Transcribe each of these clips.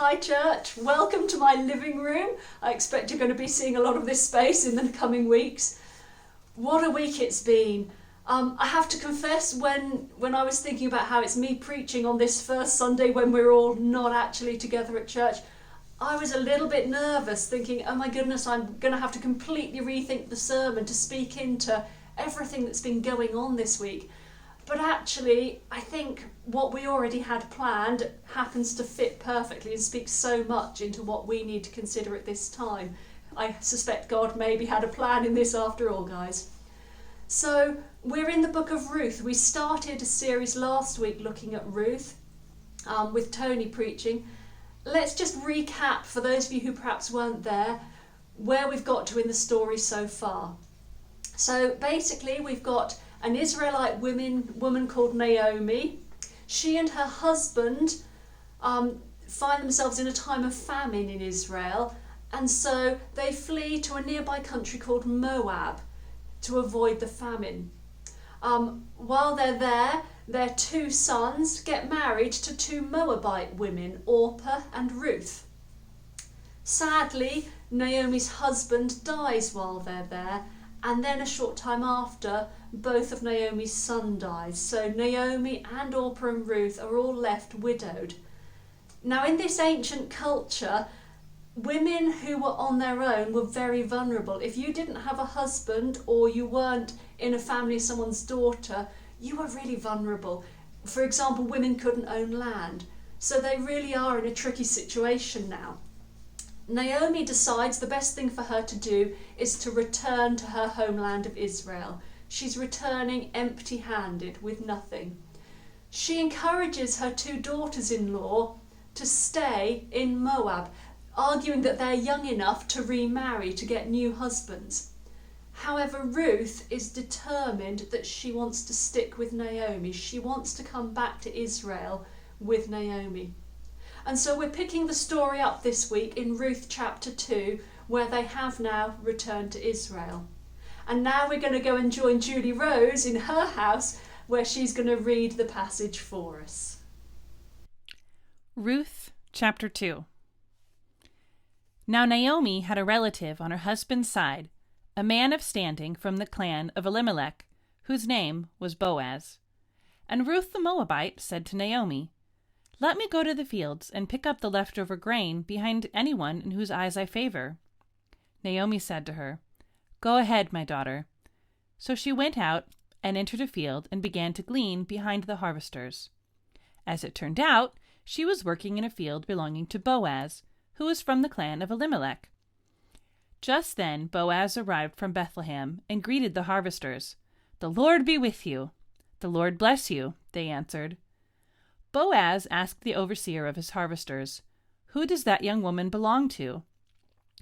Hi church, welcome to my living room. I expect you're going to be seeing a lot of this space in the coming weeks. What a week it's been. I have to confess, when I was thinking about how it's me preaching on this first Sunday when we're all not actually together at church, I was a little bit nervous, thinking, oh my goodness, I'm going to have to completely rethink the sermon to speak into everything that's been going on this week. But actually, I think what we already had planned happens to fit perfectly and speaks so much into what we need to consider at this time. I suspect God maybe had a plan in this after all, guys. So we're in the book of Ruth. We started a series last week looking at Ruth with Tony preaching. Let's just recap, for those of you who perhaps weren't there, where we've got to in the story so far. So basically we've got an Israelite woman called Naomi. She and her husband find themselves in a time of famine in Israel, and so they flee to a nearby country called Moab to avoid the famine. While they're there, their two sons get married to two Moabite women, Orpah and Ruth. Sadly, Naomi's husband dies while they're there, and then a short time after, both of Naomi's sons dies. So Naomi and Orpah and Ruth are all left widowed. Now, in this ancient culture, women who were on their own were very vulnerable. If you didn't have a husband or you weren't in a family of someone's daughter, you were really vulnerable. For example, women couldn't own land. So they really are in a tricky situation now. Naomi decides the best thing for her to do is to return to her homeland of Israel. She's returning empty-handed with nothing. She encourages her two daughters-in-law to stay in Moab, arguing that they're young enough to remarry, to get new husbands. However, Ruth is determined that she wants to stick with Naomi. She wants to come back to Israel with Naomi. And so we're picking the story up this week in Ruth chapter 2, where they have now returned to Israel. And now we're going to go and join Julie Rose in her house, where she's going to read the passage for us. Ruth chapter 2. Now Naomi had a relative on her husband's side, a man of standing from the clan of Elimelech, whose name was Boaz. And Ruth the Moabite said to Naomi, "Let me go to the fields and pick up the leftover grain behind anyone in whose eyes I favor." Naomi said to her, "Go ahead, my daughter." So she went out and entered a field and began to glean behind the harvesters. As it turned out, she was working in a field belonging to Boaz, who was from the clan of Elimelech. Just then Boaz arrived from Bethlehem and greeted the harvesters. "The Lord be with you." "The Lord bless you," they answered. Boaz asked the overseer of his harvesters, "Who does that young woman belong to?"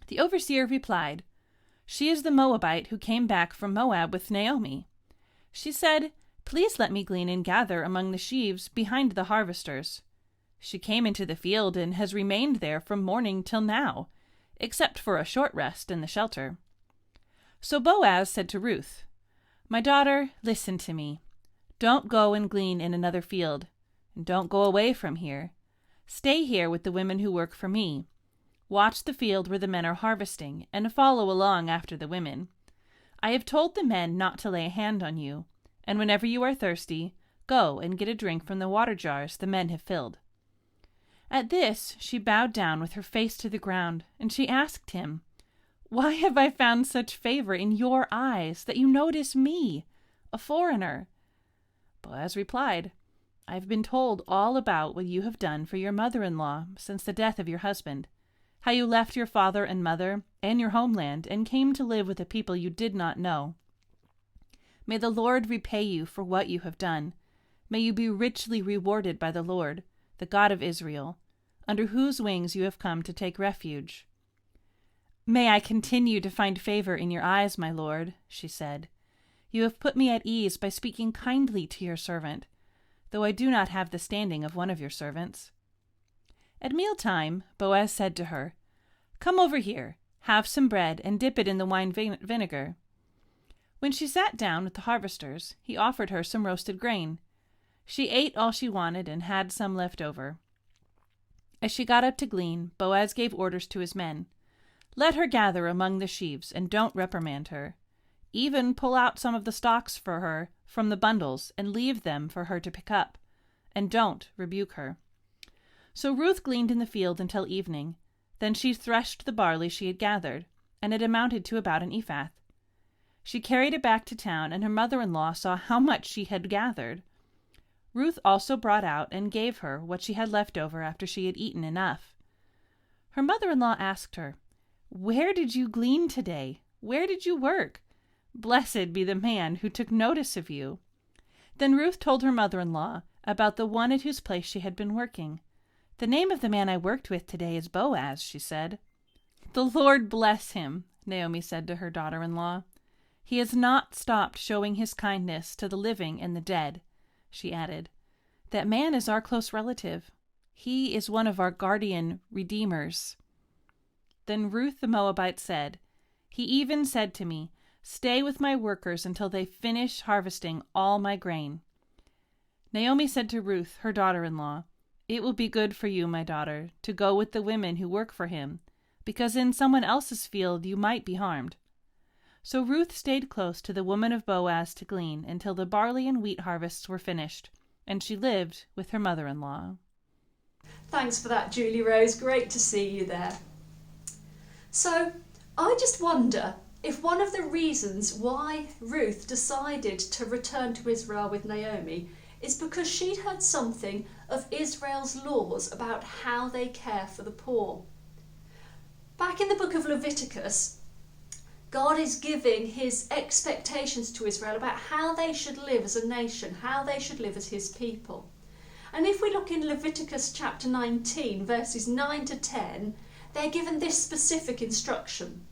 The overseer replied, "She is the Moabite who came back from Moab with Naomi. She said, 'Please let me glean and gather among the sheaves behind the harvesters.' She came into the field and has remained there from morning till now, except for a short rest in the shelter." So Boaz said to Ruth, "My daughter, listen to me. Don't go and glean in another field, and don't go away from here. Stay here with the women who work for me. Watch the field where the men are harvesting, and follow along after the women. I have told the men not to lay a hand on you, and whenever you are thirsty, go and get a drink from the water jars the men have filled." At this she bowed down with her face to the ground, and she asked him, "Why have I found such favor in your eyes that you notice me, a foreigner?" Boaz replied, "I have been told all about what you have done for your mother-in-law since the death of your husband, how you left your father and mother and your homeland and came to live with a people you did not know. May the Lord repay you for what you have done. May you be richly rewarded by the Lord, the God of Israel, under whose wings you have come to take refuge." "May I continue to find favor in your eyes, my lord," she said. "You have put me at ease by speaking kindly to your servant, though I do not have the standing of one of your servants." At mealtime, Boaz said to her, "Come over here, have some bread, and dip it in the wine vinegar." When she sat down with the harvesters, he offered her some roasted grain. She ate all she wanted and had some left over. As she got up to glean, Boaz gave orders to his men. "Let her gather among the sheaves, and don't reprimand her. Even pull out some of the stalks for her from the bundles, and leave them for her to pick up. And don't rebuke her." So Ruth gleaned in the field until evening. Then she threshed the barley she had gathered, and it amounted to about an ephah. She carried it back to town, and her mother-in-law saw how much she had gathered. Ruth also brought out and gave her what she had left over after she had eaten enough. Her mother-in-law asked her, "Where did you glean today? Where did you work? Blessed be the man who took notice of you." Then Ruth told her mother-in-law about the one at whose place she had been working. "The name of the man I worked with today is Boaz," she said. "The Lord bless him," Naomi said to her daughter-in-law. "He has not stopped showing his kindness to the living and the dead," she added. "That man is our close relative. He is one of our guardian redeemers." Then Ruth the Moabite said, "He even said to me, 'Stay with my workers until they finish harvesting all my grain.'" Naomi said to Ruth, her daughter-in-law, "It will be good for you, my daughter, to go with the women who work for him, because in someone else's field you might be harmed." So Ruth stayed close to the woman of Boaz to glean until the barley and wheat harvests were finished, and she lived with her mother-in-law. Thanks for that, Julie Rose. Great to see you there. So I just wonder if one of the reasons why Ruth decided to return to Israel with Naomi is because she'd heard something of Israel's laws about how they care for the poor. Back in the book of Leviticus, God is giving his expectations to Israel about how they should live as a nation, how they should live as his people. And if we look in Leviticus chapter 19, verses 9 to 10, they're given this specific instruction.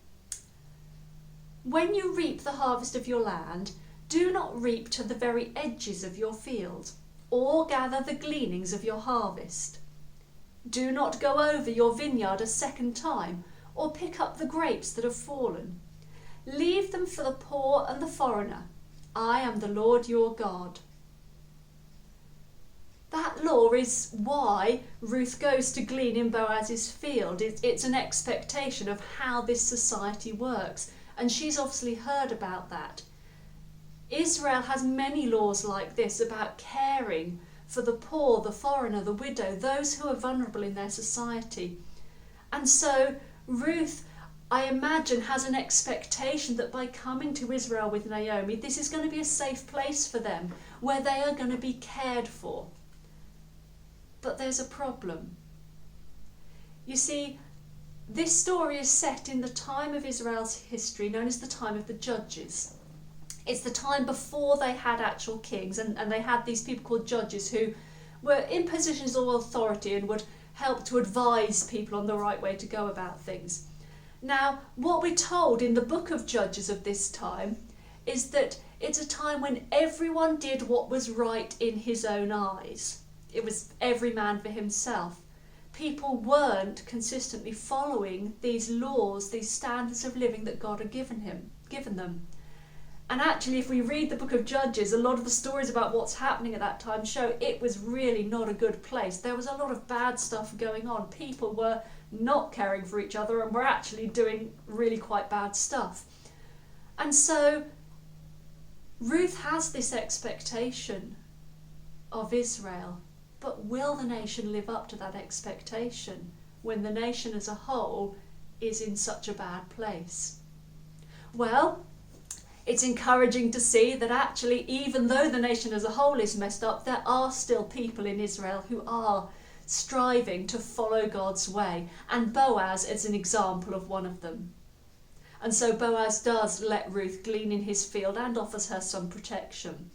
"When you reap the harvest of your land, do not reap to the very edges of your field, or gather the gleanings of your harvest. Do not go over your vineyard a second time, or pick up the grapes that have fallen. Leave them for the poor and the foreigner. I am the Lord your God." That law is why Ruth goes to glean in Boaz's field. It's an expectation of how this society works, and she's obviously heard about that. Israel has many laws like this about caring for the poor, the foreigner, the widow, those who are vulnerable in their society. And so Ruth, I imagine, has an expectation that by coming to Israel with Naomi, this is going to be a safe place for them, where they are going to be cared for. But there's a problem. You see, this story is set in the time of Israel's history known as the time of the Judges. It's the time before they had actual kings, and they had these people called judges who were in positions of authority and would help to advise people on the right way to go about things. Now, what we're told in the book of Judges of this time is that it's a time when everyone did what was right in his own eyes. It was every man for himself. People weren't consistently following these laws, these standards of living that God had given them. And actually, if we read the book of Judges, a lot of the stories about what's happening at that time show it was really not a good place. There was a lot of bad stuff going on. People were not caring for each other and were actually doing really quite bad stuff. And so Ruth has this expectation of Israel, but will the nation live up to that expectation when the nation as a whole is in such a bad place? Well, it's encouraging to see that actually, even though the nation as a whole is messed up, there are still people in Israel who are striving to follow God's way, and Boaz is an example of one of them. And so Boaz does let Ruth glean in his field and offers her some protection.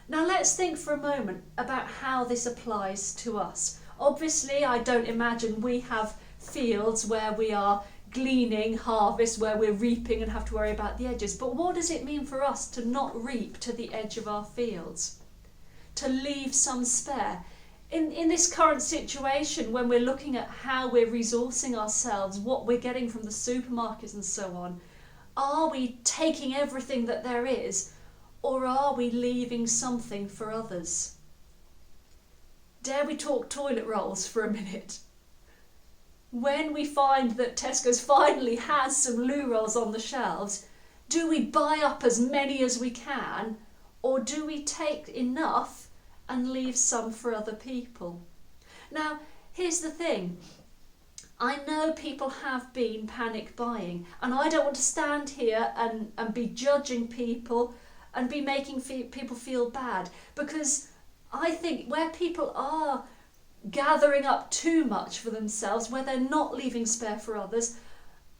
Now let's think for a moment about how this applies to us. Obviously, I don't imagine we have fields where we are gleaning, harvest, where we're reaping and have to worry about the edges. But what does it mean for us to not reap to the edge of our fields? To leave some spare? In this current situation, when we're looking at how we're resourcing ourselves, what we're getting from the supermarkets and so on, are we taking everything that there is, or are we leaving something for others? Dare we talk toilet rolls for a minute? When we find that Tesco's finally has some loo rolls on the shelves, do we buy up as many as we can, or do we take enough and leave some for other people? Now, here's the thing. I know people have been panic buying, and I don't want to stand here and be judging people and be making people feel bad, because I think where people are gathering up too much for themselves, where they're not leaving spare for others,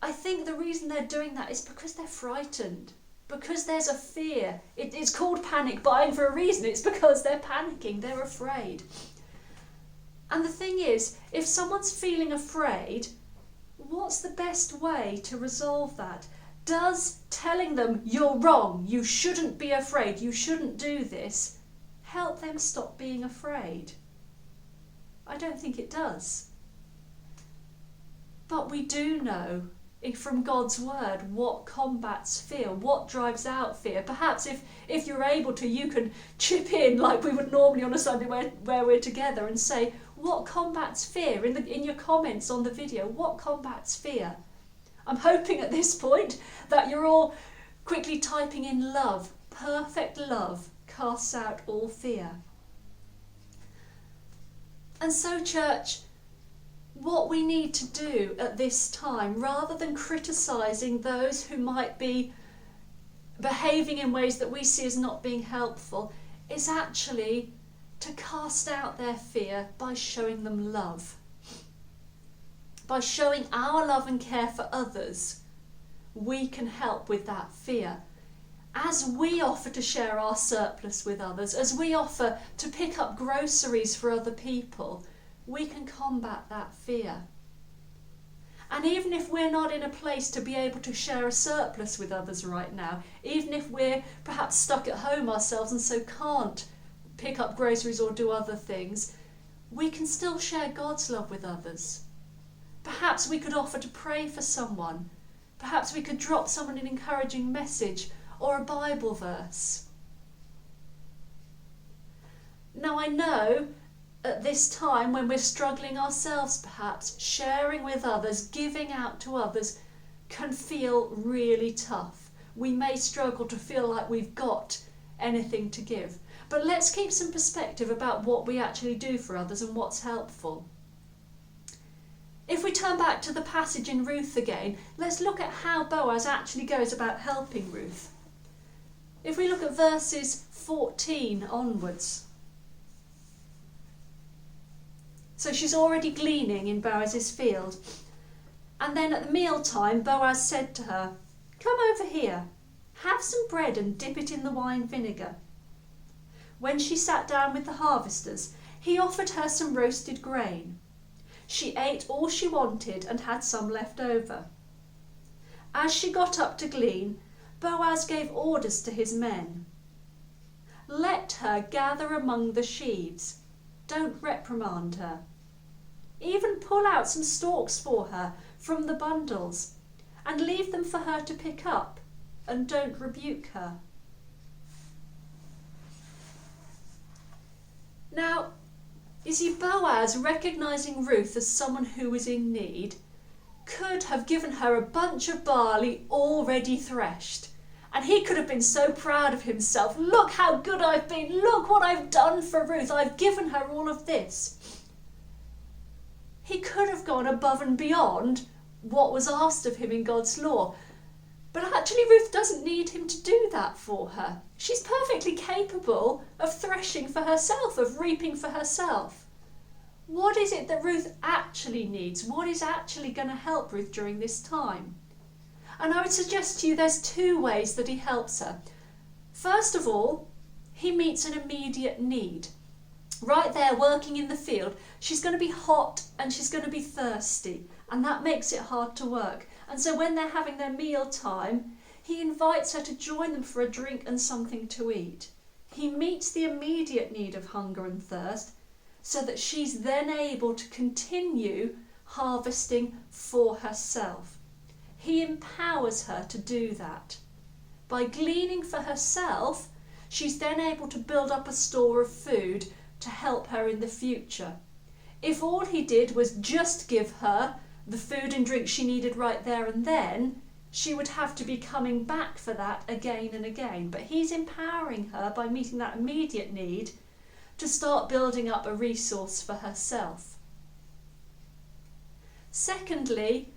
I think the reason they're doing that is because they're frightened, because there's a fear. It's called panic buying for a reason. It's because they're panicking, they're afraid. And the thing is, if someone's feeling afraid, what's the best way to resolve that? Does telling them you're wrong, you shouldn't be afraid, you shouldn't do this, help them stop being afraid? I don't think it does. But we do know from God's word what combats fear, what drives out fear. Perhaps if you're able to, you can chip in like we would normally on a Sunday where we're together and say, what combats fear? In your comments on the video, what combats fear? I'm hoping at this point that you're all quickly typing in love. Perfect love casts out all fear. And so, church, what we need to do at this time, rather than criticising those who might be behaving in ways that we see as not being helpful, is actually to cast out their fear by showing them love. By showing our love and care for others, we can help with that fear. As we offer to share our surplus with others, as we offer to pick up groceries for other people, we can combat that fear. And even if we're not in a place to be able to share a surplus with others right now, even if we're perhaps stuck at home ourselves and so can't pick up groceries or do other things, we can still share God's love with others. Perhaps we could offer to pray for someone. Perhaps we could drop someone an encouraging message or a Bible verse. Now, I know at this time when we're struggling ourselves, perhaps sharing with others, giving out to others can feel really tough. We may struggle to feel like we've got anything to give. But let's keep some perspective about what we actually do for others and what's helpful. If we turn back to the passage in Ruth again, let's look at how Boaz actually goes about helping Ruth. If we look at verses 14 onwards. So she's already gleaning in Boaz's field. And then at the mealtime, Boaz said to her, "Come over here, have some bread and dip it in the wine vinegar." When she sat down with the harvesters, he offered her some roasted grain. She ate all she wanted and had some left over. As she got up to glean, Boaz gave orders to his men. "Let her gather among the sheaves. Don't reprimand her. Even pull out some stalks for her from the bundles and leave them for her to pick up, and don't rebuke her." Now, you see, Boaz, recognising Ruth as someone who was in need, could have given her a bunch of barley already threshed. And he could have been so proud of himself. Look how good I've been. Look what I've done for Ruth. I've given her all of this. He could have gone above and beyond what was asked of him in God's law. But actually, Ruth doesn't need him to do that for her. She's perfectly capable of threshing for herself, of reaping for herself. What is it that Ruth actually needs? What is actually going to help Ruth during this time? And I would suggest to you there's two ways that he helps her. First of all, he meets an immediate need. Right there, working in the field, she's going to be hot and she's going to be thirsty, and that makes it hard to work. And so when they're having their meal time, he invites her to join them for a drink and something to eat. He meets the immediate need of hunger and thirst so that she's then able to continue harvesting for herself. He empowers her to do that. By gleaning for herself, she's then able to build up a store of food to help her in the future. If all he did was just give her the food and drink she needed right there and then, she would have to be coming back for that again and again. But he's empowering her by meeting that immediate need to start building up a resource for herself. Secondly,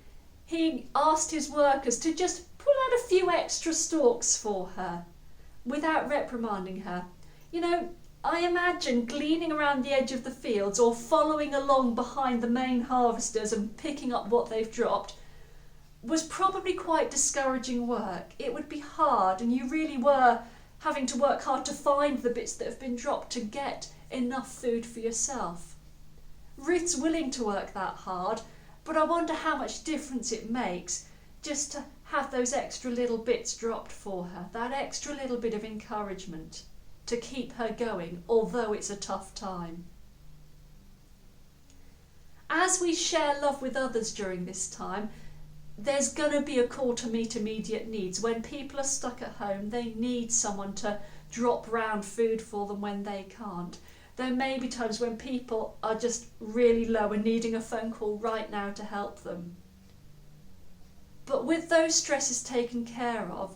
he asked his workers to just pull out a few extra stalks for her without reprimanding her. You know, I imagine gleaning around the edge of the fields or following along behind the main harvesters and picking up what they've dropped was probably quite discouraging work. It would be hard, and you really were having to work hard to find the bits that have been dropped to get enough food for yourself. Ruth's willing to work that hard, but I wonder how much difference it makes just to have those extra little bits dropped for her, that extra little bit of encouragement to keep her going, although it's a tough time. As we share love with others during this time, there's going to be a call to meet immediate needs. When people are stuck at home, they need someone to drop round food for them when they can't. There may be times when people are just really low and needing a phone call right now to help them. But with those stresses taken care of,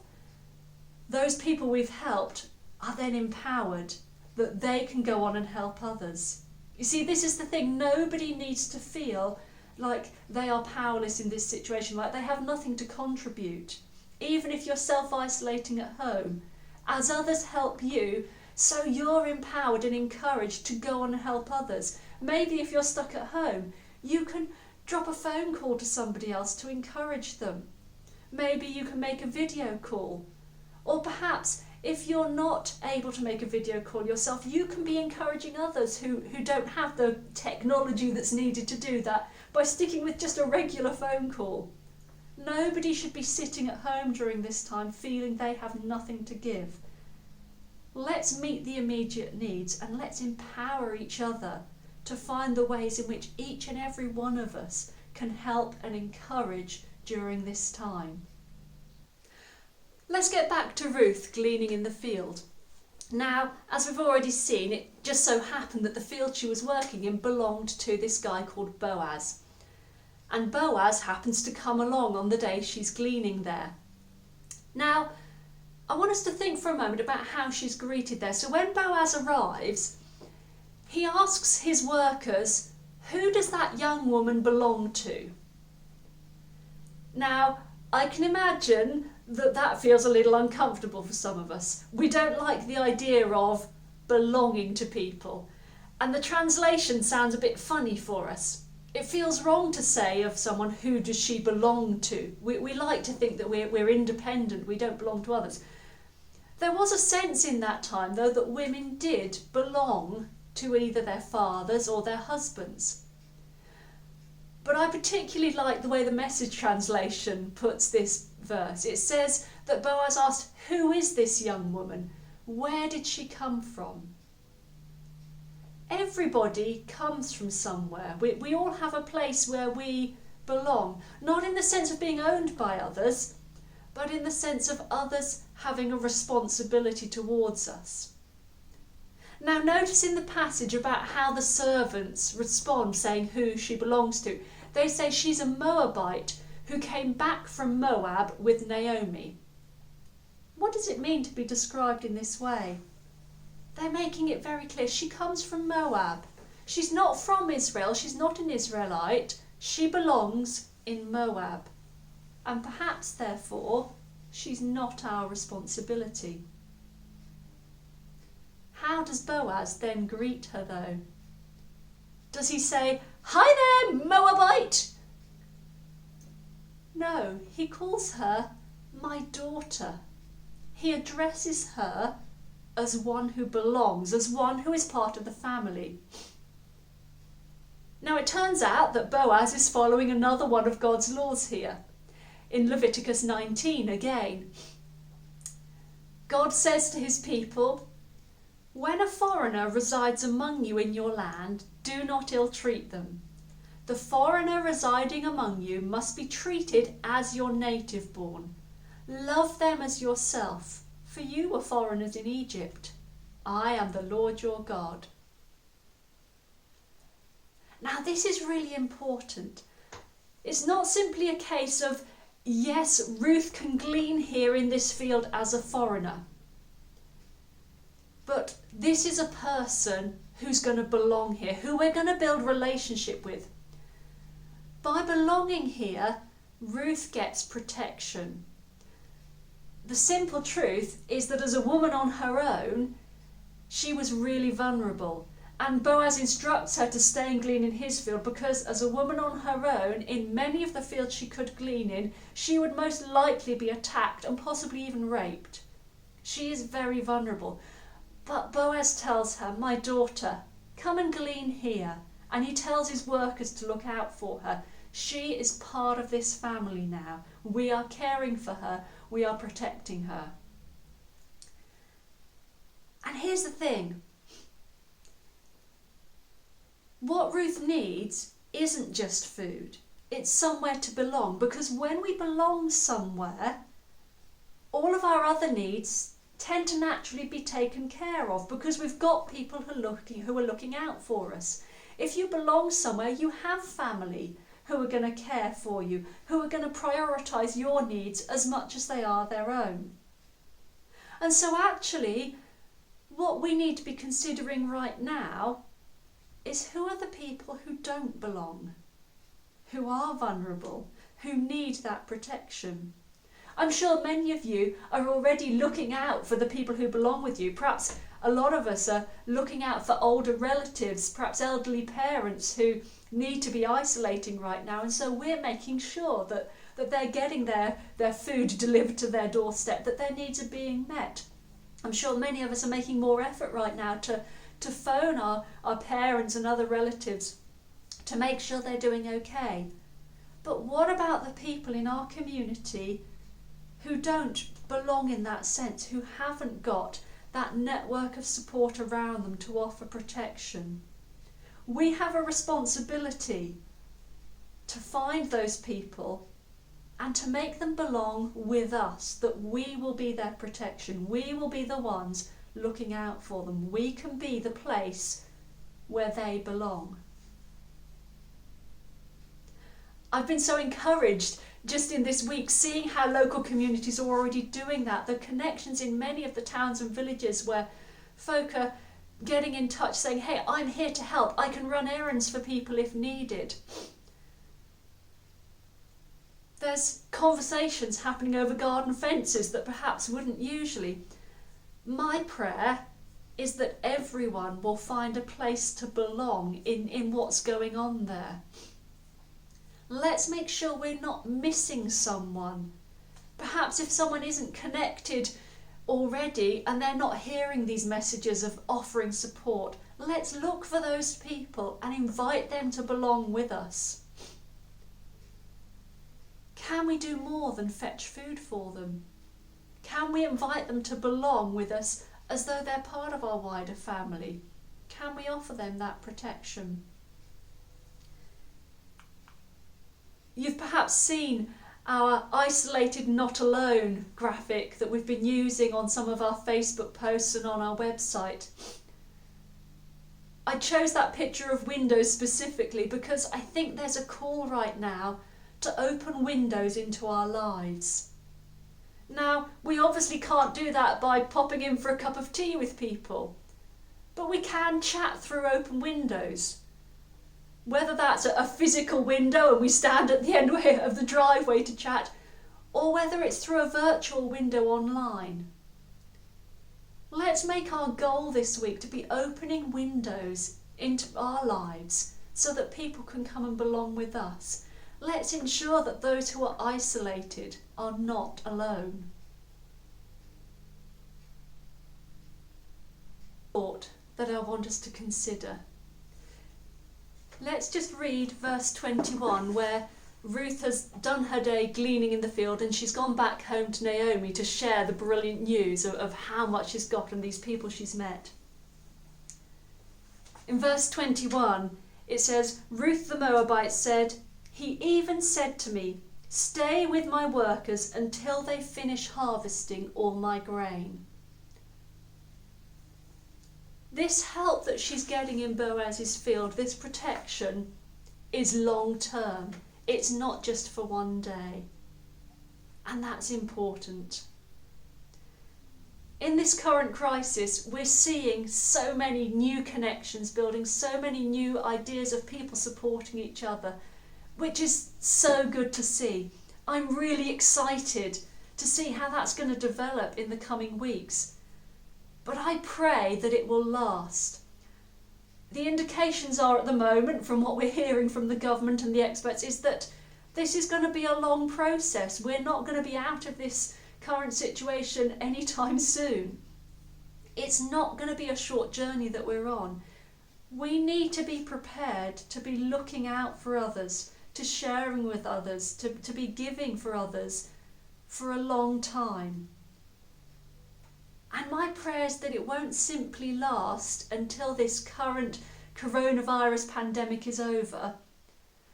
those people we've helped are then empowered that they can go on and help others. You see, this is the thing. Nobody needs to feel like they are powerless in this situation, like they have nothing to contribute. Even if you're self-isolating at home, as others help you, so you're empowered and encouraged to go on and help others. Maybe if you're stuck at home, you can drop a phone call to somebody else to encourage them. Maybe you can make a video call. Or perhaps if you're not able to make a video call yourself, you can be encouraging others who don't have the technology that's needed to do that by sticking with just a regular phone call. Nobody should be sitting at home during this time feeling they have nothing to give. Let's meet the immediate needs and let's empower each other to find the ways in which each and every one of us can help and encourage during this time. Let's get back to Ruth gleaning in the field. Now, as we've already seen, it just so happened that the field she was working in belonged to this guy called Boaz. And Boaz happens to come along on the day she's gleaning there. Now, I want us to think for a moment about how she's greeted there. So when Boaz arrives, he asks his workers, who does that young woman belong to? Now, I can imagine that feels a little uncomfortable for some of us. We don't like the idea of belonging to people. And the translation sounds a bit funny for us. It feels wrong to say of someone, who does she belong to? We like to think that we're independent, we don't belong to others. There was a sense in that time, though, that women did belong to either their fathers or their husbands. But I particularly like the way the Message translation puts this verse. It says that Boaz asked, who is this young woman? Where did she come from? Everybody comes from somewhere. We all have a place where we belong, not in the sense of being owned by others, but in the sense of others having a responsibility towards us. Now notice in the passage about how the servants respond, saying who she belongs to. They say she's a Moabite who came back from Moab with Naomi. What does it mean to be described in this way? They're making it very clear. She comes from Moab. She's not from Israel. She's not an Israelite. She belongs in Moab. And perhaps, therefore, she's not our responsibility. How does Boaz then greet her, though? Does he say, "Hi there, Moabite"? No, he calls her my daughter. He addresses her as one who belongs, as one who is part of the family. Now it turns out that Boaz is following another one of God's laws here. In Leviticus 19 again, God says to his people, "When a foreigner resides among you in your land, do not ill-treat them. The foreigner residing among you must be treated as your native born. Love them as yourself, for you were foreigners in Egypt. I am the Lord your God." Now this is really important. It's not simply a case of, yes, Ruth can glean here in this field as a foreigner. But this is a person who's going to belong here, who we're going to build relationship with. By belonging here, Ruth gets protection. The simple truth is that as a woman on her own, she was really vulnerable. And Boaz instructs her to stay and glean in his field because as a woman on her own, in many of the fields she could glean in, she would most likely be attacked and possibly even raped. She is very vulnerable. But Boaz tells her, my daughter, come and glean here. And he tells his workers to look out for her. She is part of this family now. We are caring for her. We are protecting her. And here's the thing. What Ruth needs isn't just food. It's somewhere to belong, because when we belong somewhere, all of our other needs tend to naturally be taken care of because we've got people who are looking out for us. If you belong somewhere, you have family who are going to care for you, who are going to prioritise your needs as much as they are their own. And so actually, what we need to be considering right now is who are the people who don't belong, who are vulnerable, who need that protection. I'm sure many of you are already looking out for the people who belong with you. Perhaps a lot of us are looking out for older relatives, perhaps elderly parents who need to be isolating right now, and so we're making sure that they're getting their food delivered to their doorstep, that their needs are being met. I'm sure many of us are making more effort right now to phone our parents and other relatives to make sure they're doing okay. But what about the people in our community who don't belong in that sense, who haven't got that network of support around them to offer protection? We have a responsibility to find those people and to make them belong with us, that we will be their protection. We will be the ones looking out for them. We can be the place where they belong. I've been so encouraged just in this week seeing how local communities are already doing that. The connections in many of the towns and villages where folk are getting in touch saying, hey, I'm here to help. I can run errands for people if needed. There's conversations happening over garden fences that perhaps wouldn't usually. My prayer is that everyone will find a place to belong in what's going on there. Let's make sure we're not missing someone. Perhaps if someone isn't connected already and they're not hearing these messages of offering support, let's look for those people and invite them to belong with us. Can we do more than fetch food for them? Can we invite them to belong with us as though they're part of our wider family? Can we offer them that protection? You've perhaps seen our isolated not alone graphic that we've been using on some of our Facebook posts and on our website. I chose that picture of windows specifically because I think there's a call right now to open windows into our lives. Now, we obviously can't do that by popping in for a cup of tea with people, but we can chat through open windows. Whether that's a physical window and we stand at the end of the driveway to chat, or whether it's through a virtual window online. Let's make our goal this week to be opening windows into our lives so that people can come and belong with us. Let's ensure that those who are isolated are not alone. Thought that I want us to consider. Let's just read verse 21, where Ruth has done her day gleaning in the field and she's gone back home to Naomi to share the brilliant news of how much she's got and these people she's met. In verse 21, it says, Ruth the Moabite said, "He even said to me, 'Stay with my workers until they finish harvesting all my grain.'" This help that she's getting in Boaz's field, this protection, is long term. It's not just for one day. And that's important. In this current crisis, we're seeing so many new connections building, so many new ideas of people supporting each other, which is so good to see. I'm really excited to see how that's going to develop in the coming weeks. But I pray that it will last. The indications are at the moment, from what we're hearing from the government and the experts, is that this is going to be a long process. We're not going to be out of this current situation anytime soon. It's not going to be a short journey that we're on. We need to be prepared to be looking out for others, to sharing with others, to be giving for others for a long time. And my prayer is that it won't simply last until this current coronavirus pandemic is over,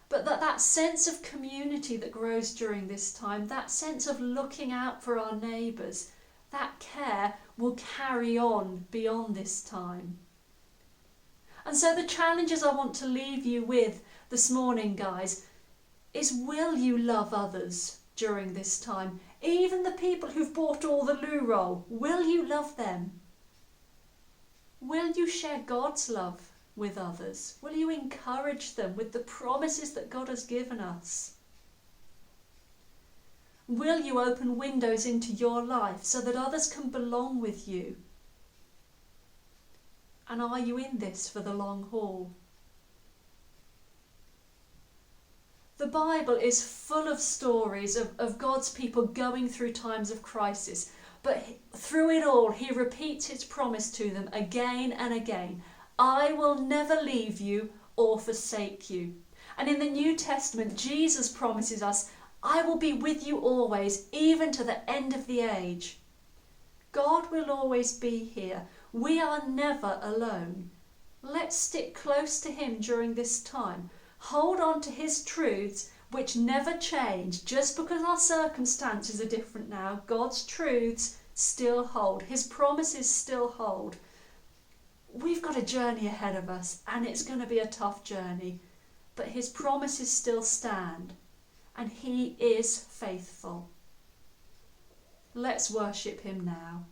but that sense of community that grows during this time, that sense of looking out for our neighbours, that care will carry on beyond this time. And so the challenges I want to leave you with this morning, guys, is will you love others during this time? Even the people who've bought all the loo roll, will you love them? Will you share God's love with others? Will you encourage them with the promises that God has given us? Will you open windows into your life so that others can belong with you? And are you in this for the long haul? The Bible is full of stories of God's people going through times of crisis, but through it all, he repeats his promise to them again and again. I will never leave you or forsake you. And in the New Testament, Jesus promises us, I will be with you always, even to the end of the age. God will always be here. We are never alone. Let's stick close to him during this time. Hold on to his truths, which never change. Just because our circumstances are different now, God's truths still hold. His promises still hold. We've got a journey ahead of us, and it's going to be a tough journey, but his promises still stand, and he is faithful. Let's worship him now.